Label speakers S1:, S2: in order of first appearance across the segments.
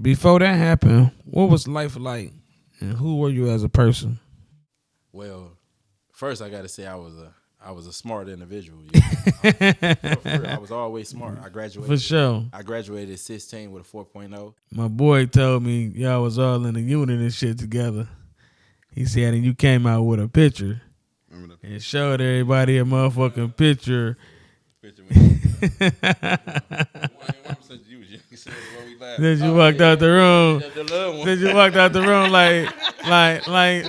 S1: Before that happened, what was life like, and who were you as a person?
S2: Well, first I got to say I was a smart individual. You know? For real, I was always smart.
S1: For sure.
S2: I graduated at 16 with a 4.0.
S1: My boy told me y'all was all in a unit and shit together. He said, and you came out with a picture
S3: Remember that
S1: and showed everybody a motherfucking picture.
S3: picture when since you was young, you said what we laughed.
S1: Then you walked out the room.
S2: The little one.
S1: Then you walked out the room like,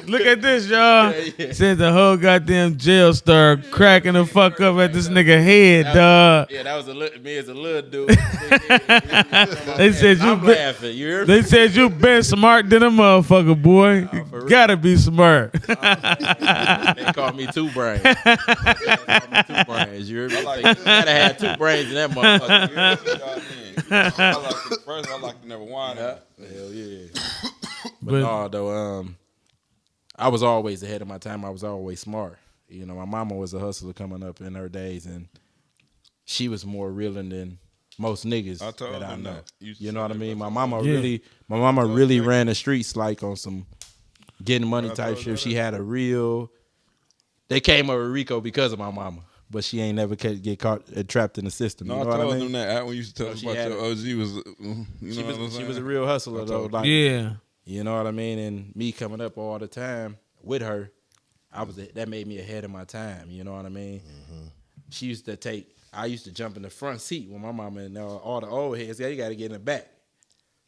S1: look at this, y'all.
S2: Yeah.
S1: Since the whole goddamn jail started cracking the fuck up at this nigga head, dog.
S2: Yeah, that was me as a little dude.
S1: They said you
S2: I'm
S1: been,
S2: laughing. You hear me?
S1: they said you been smart than a motherfucker, boy.
S2: for
S1: You
S2: real.
S1: gotta be smart.
S2: They called me two brains. They called me two brains. You hear me?
S3: I like
S2: You gotta have two brains in that motherfucker.
S3: I like to never whine.
S2: Hell yeah.
S1: But-
S2: No, though, I was always ahead of my time. I was always smart. You know, my mama was a hustler coming up in her days, and she was more reeling than most niggas
S3: I told
S2: that I
S3: them
S2: know.
S3: that. You
S2: You know what I
S3: said
S2: mean?
S3: that.
S2: My mama really ran the streets like on some getting money
S3: I
S2: type
S3: told
S2: shit.
S3: her
S2: She
S3: that.
S2: had a real. They came over Rico because of my mama, but she ain't never get caught trapped in the system.
S3: No,
S2: you
S3: I
S2: know what
S3: told
S2: I mean?
S3: them that when you used to tell us
S2: she
S3: about
S2: had
S3: your OG was, you know
S2: She
S3: what I'm
S2: was, she
S3: saying?
S2: was a real hustler though.
S3: told
S2: Like,
S1: Yeah.
S2: you know what I mean? And me coming up all the time with her, that made me ahead of my time. You know what I mean? She used to I used to jump in the front seat with my mama and all the old heads. Yeah, you got to get in the back.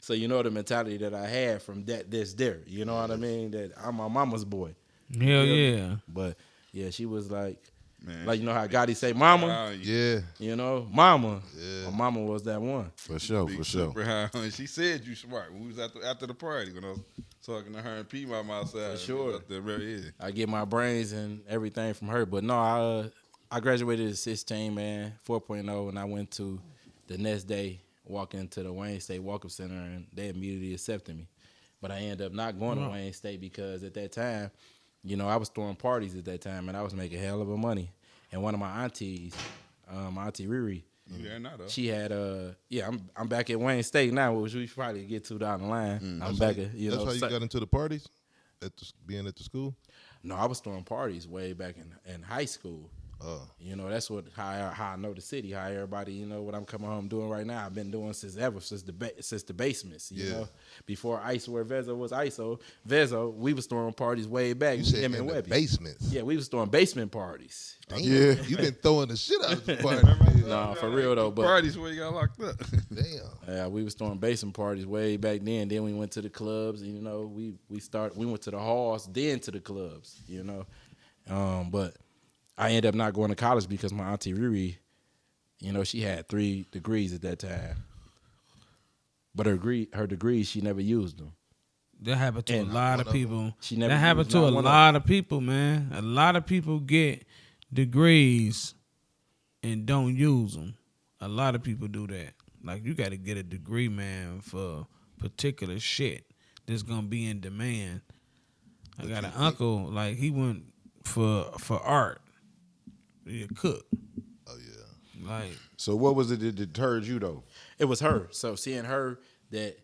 S2: So you know the mentality that I had from this there. You know what I mean? That I'm my mama's boy.
S1: Hell yeah.
S2: But yeah, she was like
S3: Man,
S2: you know how Gotti say, "Mama."
S3: Wow, you
S4: Yeah,
S2: You know, mama.
S4: Yeah.
S2: My mama was that one.
S4: for sure,
S3: big
S4: for sure.
S3: super high. And she said you smart when we was after the party when I was talking to her and P Mama outside.
S2: For sure.
S3: Out there, yeah.
S2: I get my brains and everything from her. But no, I graduated at 16, man, 4.0, and I went to the next day, walk into the Wayne State Walk-Up Center, and they immediately accepted me. But I ended up not going to Wayne State because at that time, you know, I was throwing parties at that time, and I was making hell of a money. And one of my aunties, my auntie Riri,
S3: You there now though.
S2: she had I'm back at Wayne State now, which we probably get to down the line. I'm back at
S4: That's how you got into the parties, being at the school.
S2: No, I was throwing parties way back in high school. You know, that's how I know the city. How everybody, you know, what I'm coming home doing right now. I've been doing since the basements. You know, before ISO, where Vezo was Vezo, we was throwing parties way back.
S4: You said
S2: him
S4: in
S2: and
S4: the
S2: Webby.
S4: basements.
S2: Yeah, we was throwing basement parties.
S4: Damn, you been throwing the shit out of the party.
S2: Nah, for real though. But
S3: Parties where you got locked up.
S4: Damn.
S2: yeah, we was throwing basement parties way back then. Then we went to the clubs. And, you know, we went to the halls, then to the clubs. You know, but I ended up not going to college because my auntie Riri, you know, she had 3 degrees at that time. But her degrees, she never used them.
S1: That happened to
S2: And
S1: a lot of
S4: one of
S1: people.
S2: She never
S1: That happened
S2: used
S1: to
S2: not
S1: a
S2: one of
S1: lot of people, man. A lot of people get degrees and don't use them. A lot of people do that. Like, you got to get a degree, man, for particular shit that's gonna be in demand. I got an uncle, like, he went for art. He a cook.
S4: Oh yeah.
S1: Like,
S5: So what was it that deterred you though?
S2: It was her. So seeing her that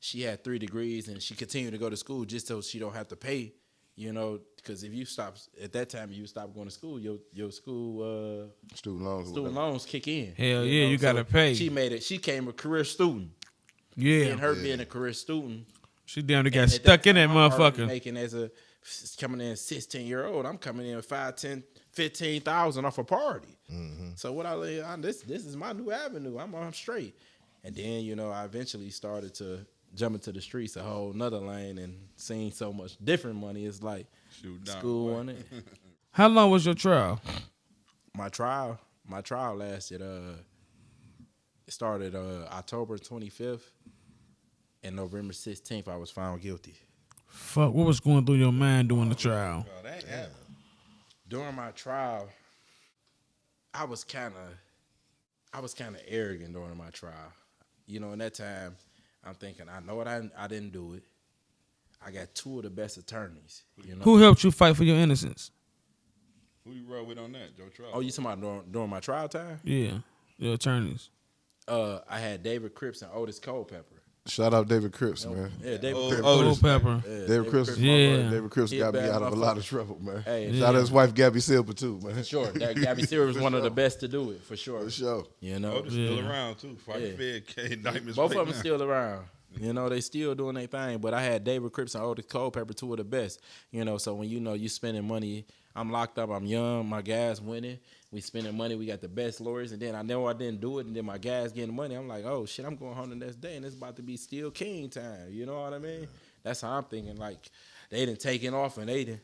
S2: she had 3 degrees and she continued to go to school just so she don't have to pay, you know, because if you stop at that time, you stop going to school, your school
S5: Student loans. or
S2: student
S5: whatever.
S2: loans kick in.
S1: hell yeah, you gotta pay.
S2: She made it. She came a career student.
S1: yeah,
S2: And her being a career student,
S1: she damn near got
S2: and at
S1: stuck in that
S2: time, I'm already
S1: motherfucker.
S2: Making coming in 16-year-old, I'm coming in 5, 10, 15,000 off a party. So what this is my new avenue. I'm straight. And then, you know, I eventually started to jump into the streets, a whole nother lane, and seeing so much different money. It's like
S3: Shoot down.
S2: school on it.
S1: How long was your trial?
S2: My trial lasted. It started October 25th, and November 16th, I was found guilty.
S1: Fuck, what was going through your mind during the trial?
S3: Oh, that ain't happening.
S2: During my trial, I was kind of arrogant during my trial. You know, in that time, I'm thinking, I know what I didn't do it. I got 2 of the best attorneys. You know.
S1: Who helped you fight for your innocence?
S3: Who you roll with on that, Joe Trout?
S2: Oh, you talking about during my trial time?
S1: Yeah, your attorneys.
S2: I had David Cripps and Otis Culpepper.
S5: Shout out David Cripps, man.
S2: Yeah, David
S3: Oh,
S2: Cripps.
S3: oh,
S1: Old Pepper.
S2: Yeah,
S5: David Cripps,
S2: Cripps,
S5: my
S1: Yeah.
S5: brother. David Cripps
S2: He a
S5: got me
S2: bad
S5: out of a
S2: motherfucker.
S5: lot of trouble, man.
S2: Hey,
S5: Shout out his wife Gabby Silver too, man.
S2: Sure, that Gabby Silver was one of the best to do it, for sure.
S5: For sure.
S2: You know,
S3: Otis still
S1: Yeah.
S3: around too. Fight
S2: Yeah.
S3: Fed, K, Diamonds.
S2: both
S3: right
S2: of them
S3: now.
S2: still around. You know, they still doing their thing. But I had David Cripps and Otis Culpepper, two of the best. You know, so when you spending money, I'm locked up, I'm young, my guys winning, we spending money, we got the best lawyers, and then I know I didn't do it, and then my guys getting money. I'm like, oh shit, I'm going home the next day, and it's about to be still king time. You know what I mean? That's how I'm thinking. Like they done taken off, and they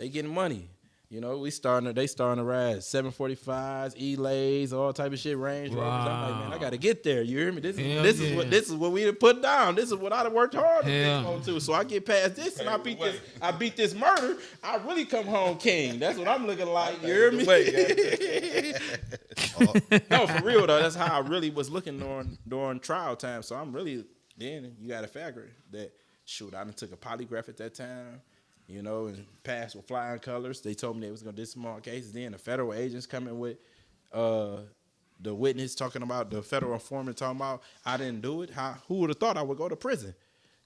S2: getting money. You know, they starting to ride 745s, Elays, all type of shit, Range Rovers. I'm like, man, I gotta get there. You hear me? This
S1: Hell
S2: is
S1: yeah.
S2: this is what we done put down. This is what I done worked hard to get
S1: Hell.
S2: on to. So I get past this and I beat this murder. I really come home king. That's what I'm looking like. You hear me? No, for real though. That's how I really was looking during trial time. So I'm really then you got to figure that shoot, I done took a polygraph at that time. You know, and passed with flying colors. They told me they was gonna dismiss all cases. Then the federal agents coming with the witness talking about the federal informant talking about I didn't do it. Who would have thought I would go to prison?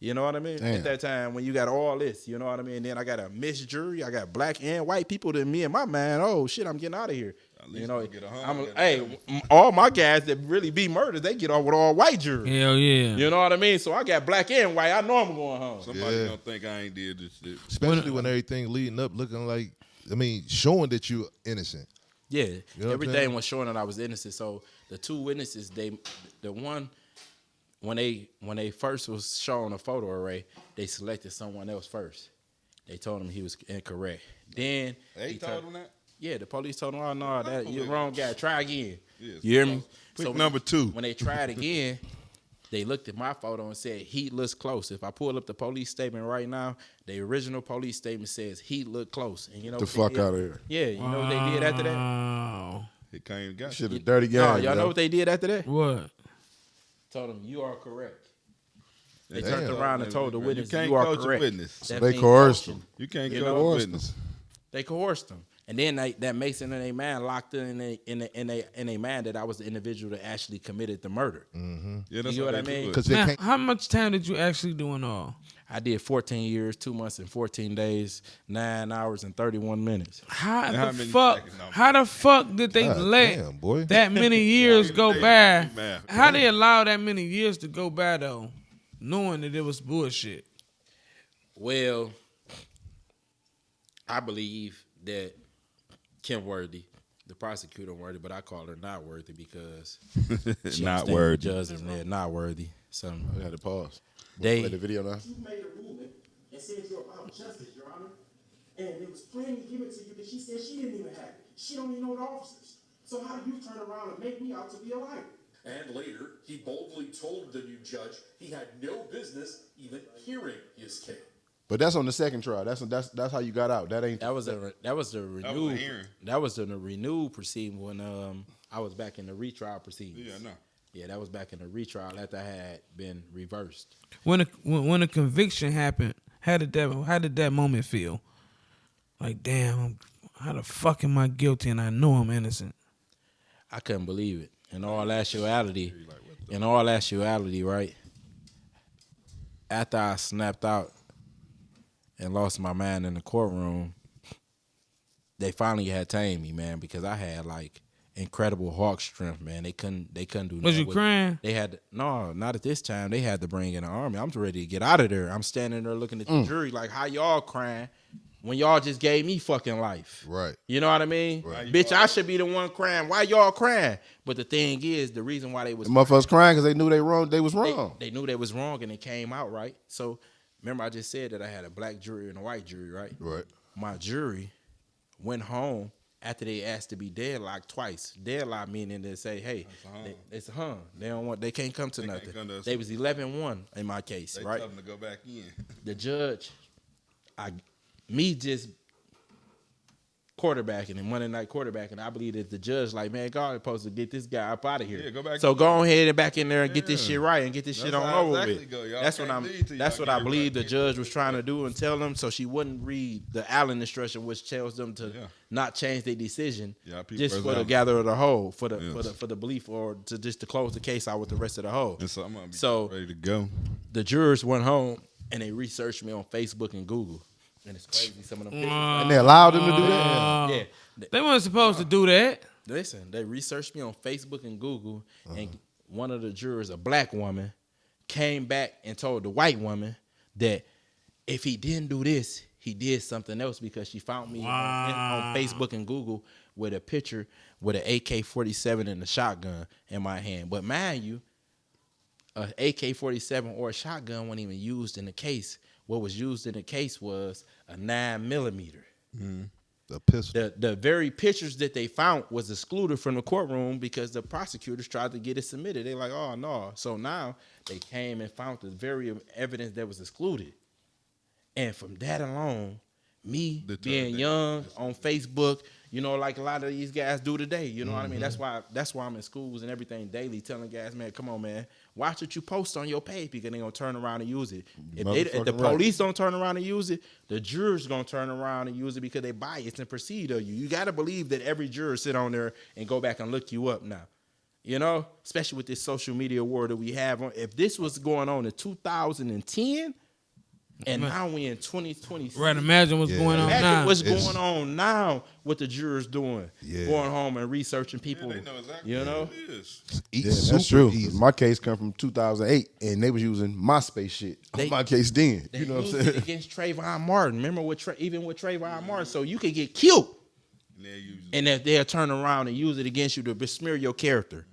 S2: You know what I mean?
S5: Damn.
S2: At that time when you got all this, you know what I mean? And then I got a mixed jury. I got black and white people. Then me and my man, oh shit, I'm getting out of here.
S3: At least
S2: You know,
S3: you get a hung,
S2: all my guys that really be murdered, they get off with all white jury.
S1: Hell yeah.
S2: You know what I mean? So I got black and white. I know I'm going home.
S3: Somebody
S4: Yeah.
S3: gonna think I ain't did this shit.
S4: Especially when everything leading up looking like, showing that you innocent.
S2: Yeah,
S4: know what I'm
S2: everything
S4: saying?
S2: was showing that I was innocent. So the two witnesses, when they first was showing a photo array, they selected someone else first. They told him he was incorrect. Then
S3: They
S2: he
S3: told him that?
S2: Yeah, the police told him, "Oh no, that you're
S3: believe
S2: wrong guy. Try again."
S3: Yes.
S2: You hear me?
S3: Pick number 2.
S2: When they tried again, they looked at my photo and said heat looks close. If I pull up the police statement right now, the original police statement says heat looked close. And you know
S5: The
S2: what they
S5: fuck
S2: did?
S5: out of here.
S2: Yeah, you know what they did after that?
S1: Wow.
S3: He came and got
S5: Shit,
S3: you.
S5: a dirty game.
S2: No, y'all know what they did after that?
S1: What?
S2: Told them you are correct. They
S3: Damn.
S2: turned around and told the
S3: You
S2: witness
S3: can't
S2: you are
S3: coach a
S2: correct.
S3: witness.
S2: That
S5: they
S2: means
S5: coerced
S2: coaching.
S5: him.
S3: You can't
S2: You
S3: coach
S2: know,
S3: a witness.
S2: They coerced them, and then that Mason and a man locked in a man that I was the individual that actually committed the murder.
S3: Yeah, that's
S2: You know
S3: how
S2: what I
S3: they do
S2: mean?
S3: it.
S4: Because they
S1: Now,
S4: can't.
S1: how much time did you actually do in all?
S2: I did 14 years, 2 months, and 14 days, 9 hours, and 31 minutes.
S1: How
S3: And how
S1: the
S3: many
S1: fuck?
S3: seconds? No.
S1: How the fuck did they
S4: God
S1: let
S4: damn, boy.
S1: that many years go
S3: Hey,
S1: by?
S3: man.
S1: How they allow that many years to go by though, knowing that it was bullshit?
S2: Well, I believe that Kim Worthy, the prosecutor Worthy, but I call her not worthy because she
S3: Not
S2: don't stand
S3: worthy.
S2: for judges and they're not worthy. So
S5: I had to pause.
S2: They-
S5: Play the video now.
S6: You made a ruling and said you're about justice, Your Honor. And it was plainly given to you that she said she didn't even have it. She don't even know the officers. So how do you turn around and make me out to be a liar?
S7: And later, he boldly told the new judge he had no business even hearing his case.
S5: But that's on the second trial. That's how you got out. That ain't.
S2: that was the renewed
S3: hearing.
S2: that was the renewed proceeding when I was back in the retrial proceedings.
S3: Yeah, I know.
S2: Yeah, that was back in the retrial after I had been reversed.
S1: When a conviction happened, how did that moment feel? Like, damn, how the fuck am I guilty and I know I'm innocent?
S2: I couldn't believe it. In all actuality, right? After I snapped out and lost my mind in the courtroom, they finally had tamed me, man, because I had like incredible hawk strength, man. They couldn't do nothing.
S1: Was you
S2: with
S1: crying?
S2: They had no, not at this time. They had to bring in the army. I'm ready to get out of there. I'm standing there looking at the jury like, how y'all crying when y'all just gave me fucking life?
S4: Right.
S2: You know what I mean?
S3: Right.
S2: Bitch, I should be the one crying. Why y'all crying? But the thing is, the reason why they was
S5: The motherfuckers crying because they knew they wrong. They was wrong.
S2: they knew they was wrong and it came out right. So remember, I just said that I had a black jury and a white jury, right?
S4: Right.
S2: My jury went home after they asked to be deadlocked twice. Deadlocked meaning they say, hey, it's a hung. They can't come to nothing.
S3: come to us.
S2: They was 11-1 in my case,
S3: They
S2: right?
S3: tell them to go back in.
S2: The judge, me just quarterbacking and Monday night quarterbacking. I believe that the judge, like, man, God is supposed to get this guy up out of here.
S3: Yeah, go back
S2: so
S3: to
S2: go ahead and back in there and get this
S3: Yeah.
S2: shit right and get this shit
S3: That's
S2: on
S3: how
S2: over
S3: exactly
S2: with.
S3: go. Y'all
S2: That's what
S3: can't
S2: I'm.
S3: lead till
S2: That's
S3: y'all
S2: what I
S3: get
S2: believe
S3: right.
S2: the judge was trying to do and tell them, so she wouldn't read the Allen instruction, which tells them to
S3: Yeah.
S2: not change their decision,
S3: Yeah, people
S2: just
S3: versus
S2: for the
S3: Allen.
S2: gather of the whole, for the
S3: Yes.
S2: for the belief, or to just to close the case out with the rest of the whole.
S3: And so I'm gonna be
S2: So-
S3: ready to go.
S2: The jurors went home and they researched me on Facebook and Google, and it's crazy. Some of them pictures.
S5: And they allowed them to do that.
S2: Yeah.
S1: They weren't supposed to do that.
S2: Listen, they researched me on Facebook and Google, and one of the jurors, a black woman, came back and told the white woman that if he didn't do this, he did something else, because she found me on Facebook and Google with a picture with an AK-47 and a shotgun in my hand. But mind you, a AK-47 or a shotgun wasn't even used in the case. What was used in the case was a 9mm.
S4: The pistol.
S2: The very pictures that they found was excluded from the courtroom because the prosecutors tried to get it submitted. They like, oh no. So now they came and found the very evidence that was excluded. And from that alone, me
S3: Deterred
S2: being
S3: that.
S2: young on Facebook, you know, like a lot of these guys do today. You know what I mean? That's why I'm in schools and everything daily telling guys, man, come on, man, watch what you post on your page, because they're gonna turn around and use it. If the
S5: Motherfucking right.
S2: police don't turn around and use it, the jurors gonna turn around and use it because they biased and perceive of you. You gotta believe that every juror sit on there and go back and look you up now. You know, especially with this social media war that we have on. If this was going on in 2010, and now we in 2020.
S1: Right, imagine what's going on
S2: Imagine
S1: now.
S2: what's going on now, what the jurors doing.
S4: Yeah.
S2: Going home and researching people.
S3: They know exactly
S2: You know?
S3: what it is.
S5: Yeah, that's true. My case come from 2008, and they was using MySpace shit
S2: They-
S5: on my case then.
S2: They
S5: You know what
S2: used
S5: I'm
S2: it
S5: saying?
S2: against Trayvon Martin. Remember even with Trayvon Martin, so you could get killed.
S3: And they're using
S2: And if they'll turn around and use it against you to besmear your character.